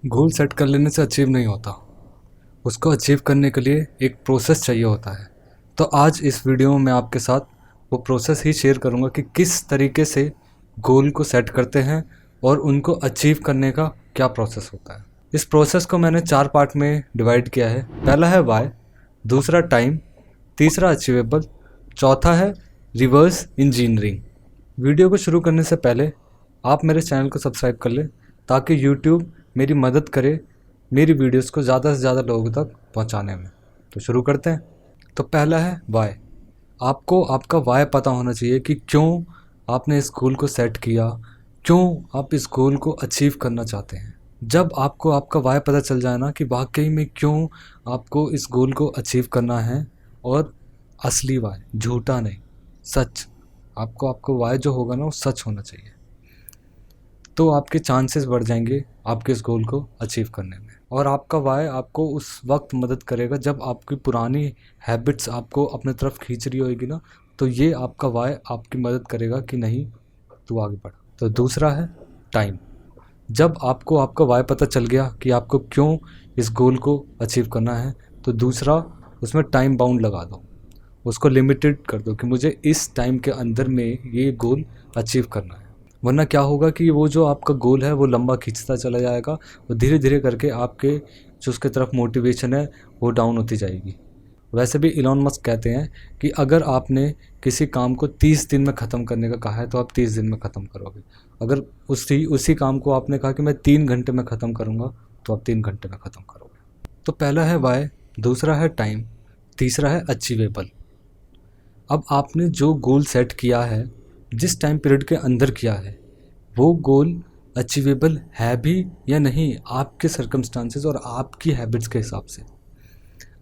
Goal set कर लेने से अचीव नहीं होता। उसको अचीव करने के लिए एक प्रोसेस चाहिए होता है। तो आज इस वीडियो में मैं आपके साथ वो प्रोसेस ही शेयर करूंगा कि किस तरीके से गोल को सेट करते हैं और उनको अचीव करने का क्या प्रोसेस होता है। इस प्रोसेस को मैंने 4 पार्ट में डिवाइड किया है। पहला है वाई, दूसरा टाइम, तीसरा अचीवेबल, चौथा है रिवर्स इंजीनियरिंग। वीडियो को शुरू करने से पहले आप मेरे चैनल को सब्सक्राइब कर लें ताकि यूट्यूब मेरी मदद करे मेरी वीडियोस को ज़्यादा से ज़्यादा लोगों तक पहुंचाने में। तो शुरू करते हैं। तो पहला है वाई। आपको आपका वाई पता होना चाहिए कि क्यों आपने इस गोल को सेट किया, क्यों आप इस गोल को अचीव करना चाहते हैं। जब आपको आपका वाई पता चल जाए ना कि वाकई में क्यों आपको इस गोल को अचीव करना है, और असली वाई, झूठा नहीं, सच, आपको वाई जो होगा ना वो सच होना चाहिए, तो आपके चांसेस बढ़ जाएंगे आपके इस गोल को अचीव करने में। और आपका वाई आपको उस वक्त मदद करेगा जब आपकी पुरानी हैबिट्स आपको अपने तरफ खींच रही होगी ना, तो ये आपका वाई आपकी मदद करेगा कि नहीं तू आगे बढ़। तो दूसरा है टाइम। जब आपको आपका वाई पता चल गया कि आपको क्यों इस गोल को अचीव करना है, तो दूसरा उसमें टाइम बाउंड लगा दो, उसको लिमिटेड कर दो कि मुझे इस टाइम के अंदर में ये गोल अचीव करना है। वरना क्या होगा कि वो जो आपका गोल है वो लंबा खींचता चला जाएगा और धीरे धीरे करके आपके जो उसके तरफ मोटिवेशन है वो डाउन होती जाएगी। वैसे भी इलॉन मस्क कहते हैं कि अगर आपने किसी काम को 30 दिन में ख़त्म करने का कहा है तो आप 30 दिन में ख़त्म करोगे। अगर उसी काम को आपने कहा कि मैं 3 घंटे में ख़त्म करूँगा तो आप 3 घंटे में ख़त्म करोगे। तो पहला है वाई, दूसरा है टाइम, तीसरा है अचीवेबल। अब आपने जो गोल सेट किया है, जिस टाइम पीरियड के अंदर किया है, वो गोल अचीवेबल है भी या नहीं आपके सर्कमस्टांसेस और आपकी हैबिट्स के हिसाब से।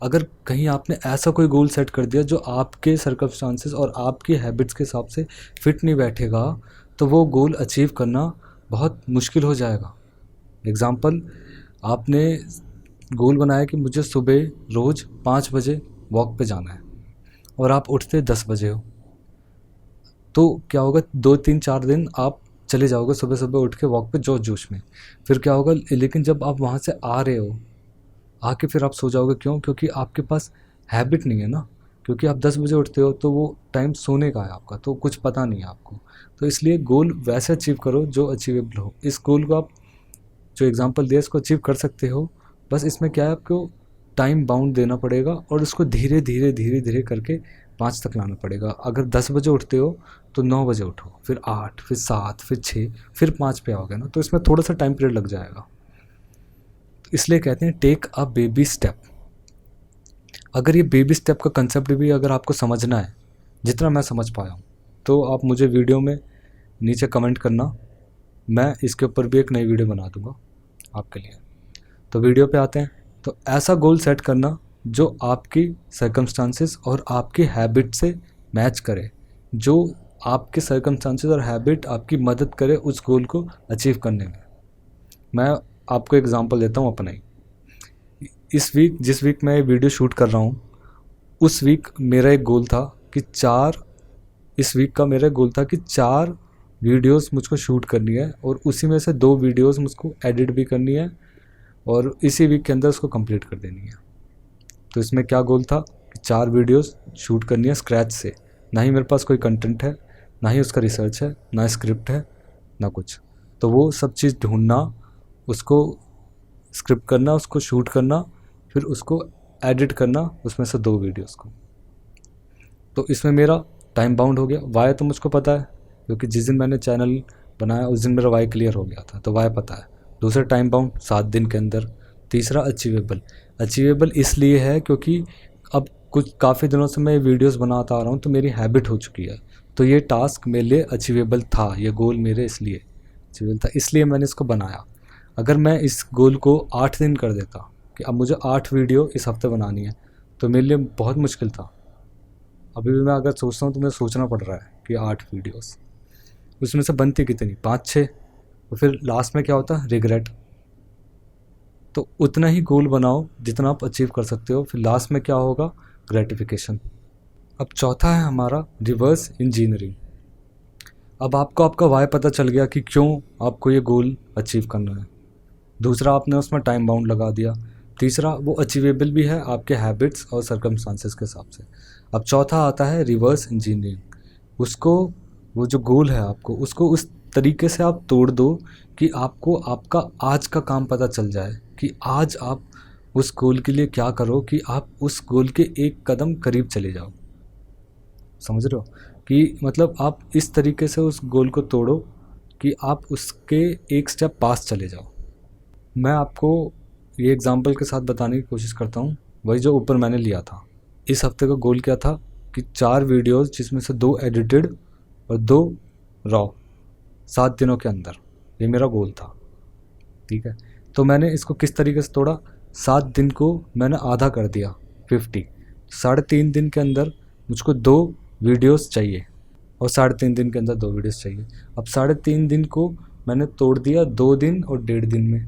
अगर कहीं आपने ऐसा कोई गोल सेट कर दिया जो आपके सर्कमस्टांसेस और आपकी हैबिट्स के हिसाब से फिट नहीं बैठेगा, तो वो गोल अचीव करना बहुत मुश्किल हो जाएगा। एग्ज़ाम्पल, आपने गोल बनाया कि मुझे सुबह रोज़ 5 बजे वॉक पे जाना है और आप उठते 10 बजे हो, तो क्या होगा, 2 3 4 दिन आप चले जाओगे सुबह सुबह उठ के वॉक पे जोश जोश में। फिर क्या होगा, लेकिन जब आप वहाँ से आ रहे हो, आके फिर आप सो जाओगे। क्यों? क्योंकि आपके पास हैबिट नहीं है ना। क्योंकि आप 10 बजे उठते हो तो वो टाइम सोने का है आपका, तो कुछ पता नहीं है आपको। तो इसलिए गोल वैसे अचीव करो जो अचीवेबल हो। इस गोल को आप जो एग्जांपल दिया इसको अचीव कर सकते हो, बस इसमें क्या है, आपको टाइम बाउंड देना पड़ेगा और उसको धीरे धीरे धीरे धीरे करके 5 तक लाना पड़ेगा। अगर 10 बजे उठते हो तो 9 बजे उठो, फिर 8, फिर 7, फिर 6, फिर 5 पे आओगे ना, तो इसमें थोड़ा सा टाइम पीरियड लग जाएगा। इसलिए कहते हैं टेक अ बेबी स्टेप। अगर ये बेबी स्टेप का कंसेप्ट भी अगर आपको समझना है, जितना मैं समझ पाया हूँ, तो आप मुझे वीडियो में नीचे कमेंट करना, मैं इसके ऊपर भी एक नई वीडियो बना दूँगा आपके लिए। तो वीडियो पे आते हैं। तो ऐसा गोल सेट करना जो आपकी सर्कमस्टांसेस और आपकी हैबिट से मैच करे, जो आपके सर्कमस्टांसेस और हैबिट आपकी मदद करे उस गोल को अचीव करने में। मैं आपको एग्जांपल देता हूँ अपना ही। इस वीक, जिस वीक मैं वीडियो शूट कर रहा हूँ, उस वीक मेरा एक गोल था कि 4 इस वीक का मेरा गोल था कि 4 वीडियोस मुझको शूट करनी है और उसी में से 2 वीडियोस मुझको एडिट भी करनी है और इसी वीक के अंदर उसको कंप्लीट कर देनी है। तो इसमें क्या गोल था कि 4 वीडियोस शूट करनी है स्क्रैच से। ना ही मेरे पास कोई कंटेंट है, ना ही उसका रिसर्च है, ना स्क्रिप्ट है, ना कुछ। तो वो सब चीज़ ढूंढना, उसको स्क्रिप्ट करना, उसको शूट करना, फिर उसको एडिट करना, उसमें से 2 वीडियोस को। तो इसमें मेरा टाइम बाउंड हो गया। वाई तो मुझको पता है क्योंकि जिस दिन मैंने चैनल बनाया उस दिन मेरा वाई क्लियर हो गया था, तो वाई पता है। दूसरा टाइम बाउंड 7 दिन के अंदर। तीसरा अचीवेबल। अचीवेबल इसलिए है क्योंकि अब कुछ काफ़ी दिनों से मैं वीडियोस बनाता आ रहा हूँ, तो मेरी हैबिट हो चुकी है। तो ये टास्क मेरे लिए अचीवेबल था, ये गोल मेरे इसलिए अचीवेबल था, इसलिए मैंने इसको बनाया। अगर मैं इस गोल को 8 दिन कर देता कि अब मुझे 8 वीडियो इस हफ्ते बनानी है, तो मेरे लिए बहुत मुश्किल था। अभी भी मैं अगर सोचता हूँ तो मुझे सोचना पड़ रहा है कि 8 वीडियोस, उसमें से बनती कितनी, 5 6, और फिर लास्ट में क्या होता है, रिग्रेट। तो उतना ही गोल बनाओ जितना आप अचीव कर सकते हो, फिर लास्ट में क्या होगा, ग्रेटिफिकेशन। अब चौथा है हमारा रिवर्स इंजीनियरिंग। अब आपको आपका वाई पता चल गया कि क्यों आपको ये गोल अचीव करना है। दूसरा आपने उसमें टाइम बाउंड लगा दिया। तीसरा वो अचीवेबल भी है आपके हैबिट्स और सर्कमस्टांसेस के हिसाब से। अब चौथा आता है रिवर्स इंजीनियरिंग। उसको, वो जो गोल है आपको, उसको उस तरीके से आप तोड़ दो कि आपको आपका आज का काम पता चल जाए कि आज आप उस गोल के लिए क्या करो कि आप उस गोल के एक कदम करीब चले जाओ। समझ रहे हो कि मतलब आप इस तरीके से उस गोल को तोड़ो कि आप उसके एक स्टेप पास चले जाओ। मैं आपको ये एग्जांपल के साथ बताने की कोशिश करता हूँ, वही जो ऊपर मैंने लिया था। इस हफ्ते का गोल क्या था कि 4 वीडियोस जिसमें से 2 एडिटेड और 2 रॉ 7 दिनों के अंदर, ये मेरा गोल था। ठीक है, तो मैंने इसको किस तरीके से तोड़ा, 7 दिन को मैंने आधा कर दिया 50, 3.5 दिन के अंदर मुझको 2 वीडियोस चाहिए और 3.5 दिन के अंदर 2 वीडियोस चाहिए। अब 3.5 दिन को मैंने तोड़ दिया 2 दिन और 1.5 दिन में।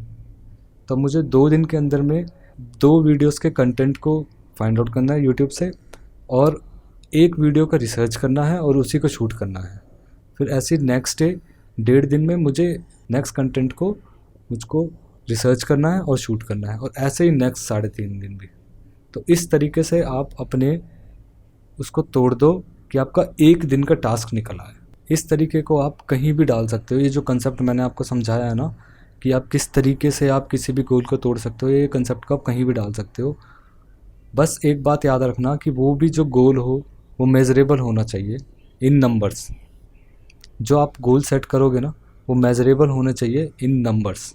तो मुझे 2 दिन के अंदर में 2 वीडियोस के कंटेंट को फाइंड आउट करना है यूट्यूब से, और एक वीडियो का रिसर्च करना है और उसी को शूट करना है। फिर ऐसे नेक्स्ट डे 1.5 दिन में मुझे नेक्स्ट कंटेंट को मुझको रिसर्च करना है और शूट करना है, और ऐसे ही नेक्स्ट 3.5 दिन भी। तो इस तरीके से आप अपने उसको तोड़ दो कि आपका एक दिन का टास्क निकला है। इस तरीके को आप कहीं भी डाल सकते हो। ये जो कंसेप्ट मैंने आपको समझाया है ना कि आप किस तरीके से आप किसी भी गोल को तोड़ सकते हो, ये कंसेप्ट को आप कहीं भी डाल सकते हो। बस एक बात याद रखना कि वो भी जो गोल हो वो मेज़रेबल होना चाहिए इन नंबर्स। जो आप गोल सेट करोगे ना वो मेज़रेबल होने चाहिए इन नंबर्स।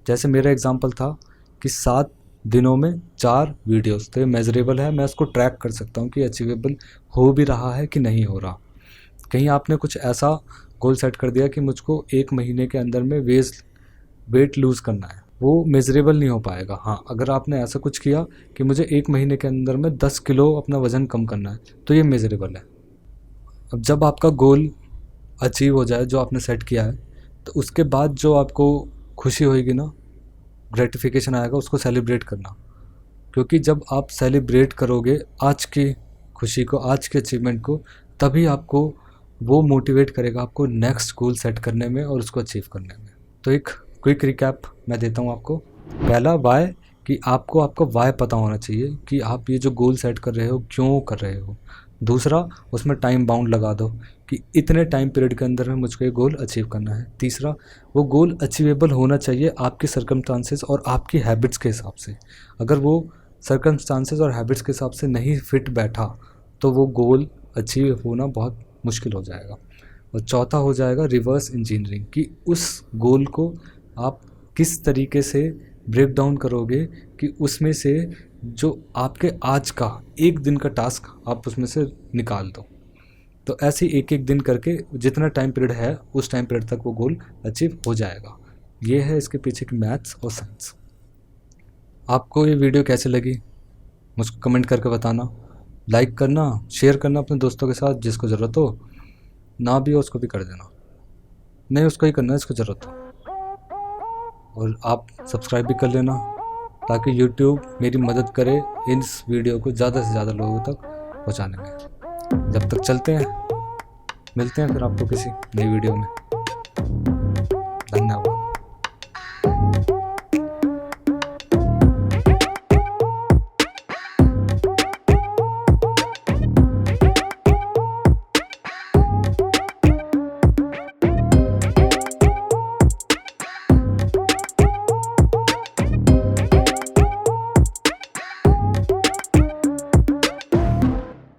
जैसे मेरा एग्जांपल था कि 7 दिनों में 4 वीडियोस, तो ये मेज़रेबल है, मैं उसको ट्रैक कर सकता हूँ कि अचीवेबल हो भी रहा है कि नहीं हो रहा। कहीं आपने कुछ ऐसा गोल सेट कर दिया कि मुझको 1 महीने के अंदर में वेट लूज़ करना है, वो मेज़रेबल नहीं हो पाएगा। हाँ, अगर आपने ऐसा कुछ किया कि मुझे 1 महीने के अंदर में 10 किलो अपना वज़न कम करना है, तो ये मेज़रेबल है। अब जब आपका गोल अचीव हो जाए जो आपने सेट किया है, तो उसके बाद जो आपको खुशी होएगी ना, ग्रेटिफिकेशन आएगा, उसको सेलिब्रेट करना। क्योंकि जब आप सेलिब्रेट करोगे आज की खुशी को, आज के अचीवमेंट को, तभी आपको वो मोटिवेट करेगा आपको नेक्स्ट गोल सेट करने में और उसको अचीव करने में। तो एक क्विक रिकैप मैं देता हूँ आपको। पहला वाई, कि आपको आपका वाई पता होना चाहिए कि आप ये जो गोल सेट कर रहे हो क्यों कर रहे हो। दूसरा, उसमें टाइम बाउंड लगा दो कि इतने टाइम पीरियड के अंदर में मुझको ये गोल अचीव करना है। तीसरा, वो गोल अचीवेबल होना चाहिए आपके सर्कमस्टांसेस और आपकी हैबिट्स के हिसाब से। अगर वो सर्कमस्टांसेस और हैबिट्स के हिसाब से नहीं फिट बैठा तो वो गोल अचीव होना बहुत मुश्किल हो जाएगा। और चौथा हो जाएगा रिवर्स इंजीनियरिंग, कि उस गोल को आप किस तरीके से ब्रेक डाउन करोगे कि उसमें से जो आपके आज का एक दिन का टास्क आप उसमें से निकाल दो। तो ऐसे एक एक दिन करके जितना टाइम पीरियड है उस टाइम पीरियड तक वो गोल अचीव हो जाएगा। ये है इसके पीछे की मैथ्स और साइंस। आपको ये वीडियो कैसे लगी मुझको कमेंट करके बताना। लाइक करना, शेयर करना अपने दोस्तों के साथ, जिसको ज़रूरत हो, ना भी हो उसको भी कर देना, नहीं उसको ही करना इसको ज़रूरत हो। और आप सब्सक्राइब भी कर लेना ताकि YouTube मेरी मदद करे इस वीडियो को ज़्यादा से ज़्यादा लोगों तक पहुंचाने में। जब तक चलते हैं, मिलते हैं फिर आपको किसी नई वीडियो में। धन्यवाद।